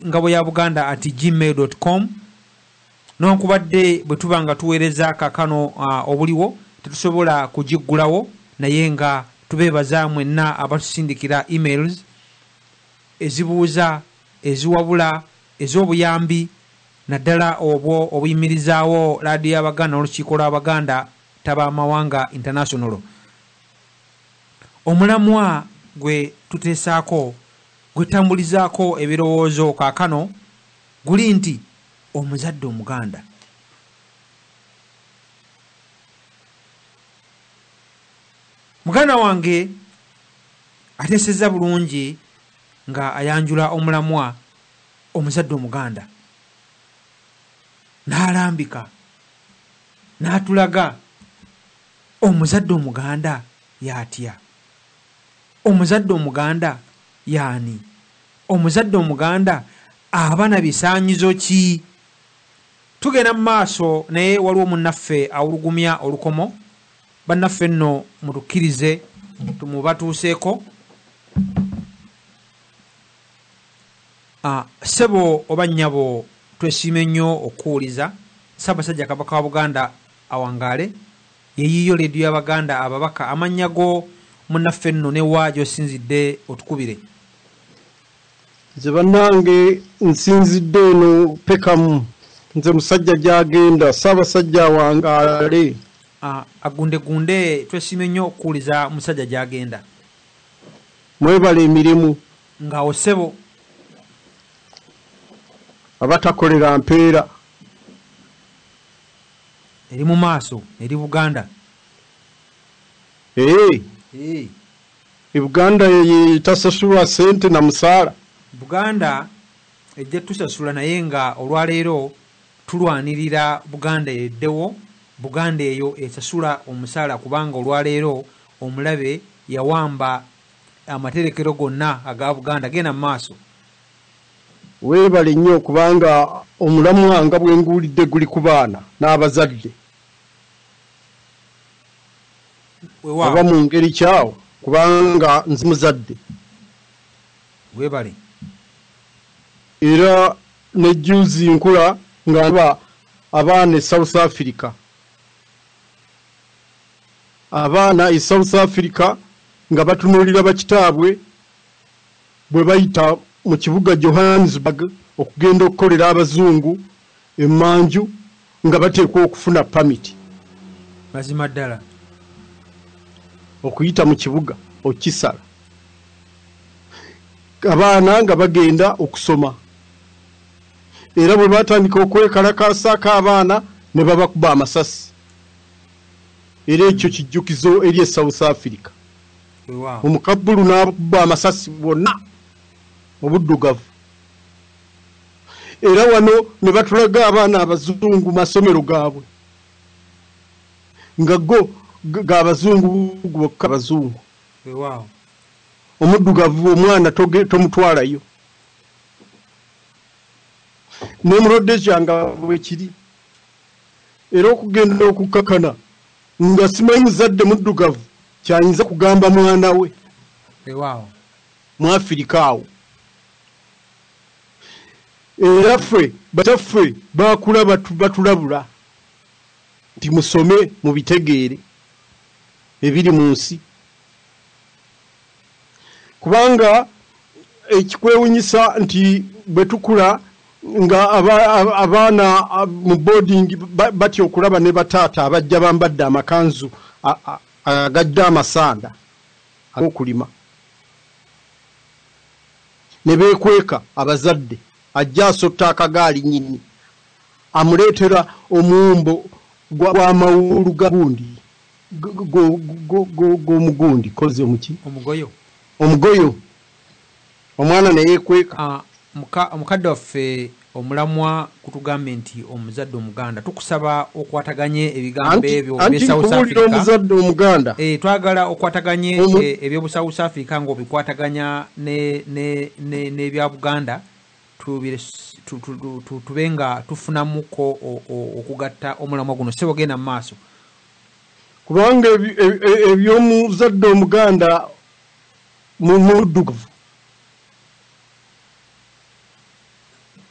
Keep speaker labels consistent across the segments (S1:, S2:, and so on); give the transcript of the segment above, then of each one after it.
S1: ngabo ya Buganda @gmail.com. Nonkubadde bwe tubanga tuweereza kakano obuliwo tetusobola kujiggulawo naye nga tubeebaza mwenna abatusindikira emails ezibuuza eziwabula ez'obuyambi naddala obwo obuyimirizaawo laadiyo y'Abaganda n'olukiiko lw'Abaganda Tabamawanga International. Omulamwa gwe tuteesaako gwe tambulizaako ebirowoozo kaakano guli nti omuzadde Omuganda muganda wange ateesezza bulungi nga ayanjula omulamwa omuzadde Omuganda n'alambika n'atulaga omuzadde Omuganda yatya, omuzadde Omuganda yaani, omuzadde Omuganda abana bisaanyizo ki. Tugenda mu maaso naye waliwo munnaffe awulugumya olukomo. Bannaffe nno mutukkirize tumubatuuseeko. Ssebo oba nnyabo twesiime nnyo okuwuliza Ssaabasajja Kabaka wa Buganda awangaale yeyiyo leediyo y'Abaganda ababaka amannya go munnaffe nno ne wa gy'osinzidde otukubire.
S2: Nze bannange nsinzidde eno pekamu nze musajja gy'agenda Ssaabasajja awangaale.
S1: Agundegunde twesiime nnyo okuwuliza musajja gy'agenda.
S2: Mwebale emirimu
S1: ng'awo ssebo
S2: abatakolera mpeera
S1: eri mu maaso eri Buganda.
S2: Buganda tasasulwa ssente na musaala.
S1: Buganda ejja tusasula naye nga olwaleero tulwanirira Buganda eddewo. Buganda eyo esasula omusaala kubanga olwaleero omulabe yawamba amaterekero gonna aga Buganda genda mu maaso.
S2: Weebale nnyo kubanga omulamwa nga bwe nguulidde guli ku baana n'abazadde. Aba mu ngeri kyawo kubanga nzi muzadde.
S1: Weebale.
S2: Era ne juzi nkula nga abaana e South Africa. Abaana e South Africa nga batunuulira bakitaabwe bwe bayita mu kibuga Johannesburg okugenda okukolera abazungu emmanju nga bateekwa okufuna pamiti.
S1: Mazima ddala.
S2: Okuyita mu kibuga okisala. Abaana nga bagenda okusoma. Era bwe batandika okwekalakaasa abaana ne babakuba amasasi. Era ekyo kijjukizo eri e South Africa. Omukabbulu n'abakuba amasasi bonna obuddugavu. Era wano ne batulaga abaana abazungu masomero gaabwe nga g'abazungu bokka abazungu. Omuddugavu omwana tomutwalayo. N'omulodde kyanga bwe kiri. Era okugenda okukakana nga simanyi muzadde muddugavu kyayinza kugamba mwana we mu Afirika awo. Era ffe bataffe baakula batulabula nti musome mu bitegeere ebiri mu nsi. Kubanga ekikwewunyisa nti bwe tukula nga abaana mu boarding batya okulaba ne bataata abajja bambadde amakanzu agajja amasanda ag'okulima ne beekweka abazadde ajja asotta akagaali nnyini amuleetera omuwumbo gw'amawulu ga gundi g'omugundi koze muki omugoyo omwana ne yeekweka.
S1: Omukadde waffe omulamwa kutugambye nti omuzadde Omuganda tukusaba okwataganye ebigambo ebyo bya South Africa.
S2: Omuzadde Omuganda
S1: twagala okwataganye ebyo South Africa ng'obikwataganya n'ebya Buganda tube nga tufunamuko okugatta omulamwa guno. Sebo genda mu maaso
S2: kubanga eby'omuzadde Omuganda mu muddugavu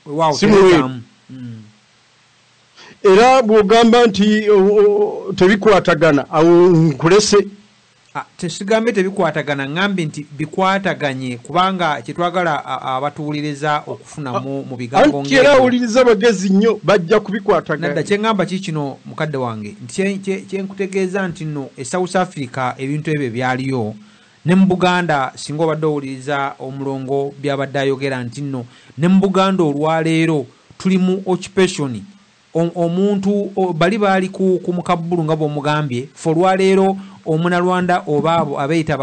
S1: wow,
S2: era bw'ogamba nti tebikwatagana awo nkulese.
S1: Tesigambe tebikwatagana, ngambe nti bikwataganye kubanga kyetwagala abatuwuliriza okufuna mu bigambo
S2: ng'ebyo. Era awuliriza bagezi nnyo bajja kubikwataganya.
S1: Nadda kyengamba kikino mukadde wange nti kyenkutegeeza nti nno e South Africa ebintu ebyo byaliyo ne mu Buganda singa obadde owuliriza omulongo byabadde ayogera nti nno ne mu Buganda olwaleero tuli mu occupation. Omuntu bali baali ku mukabbulu nga bw'omugambye fe olwaleero omunalwanda oba abo abeeyita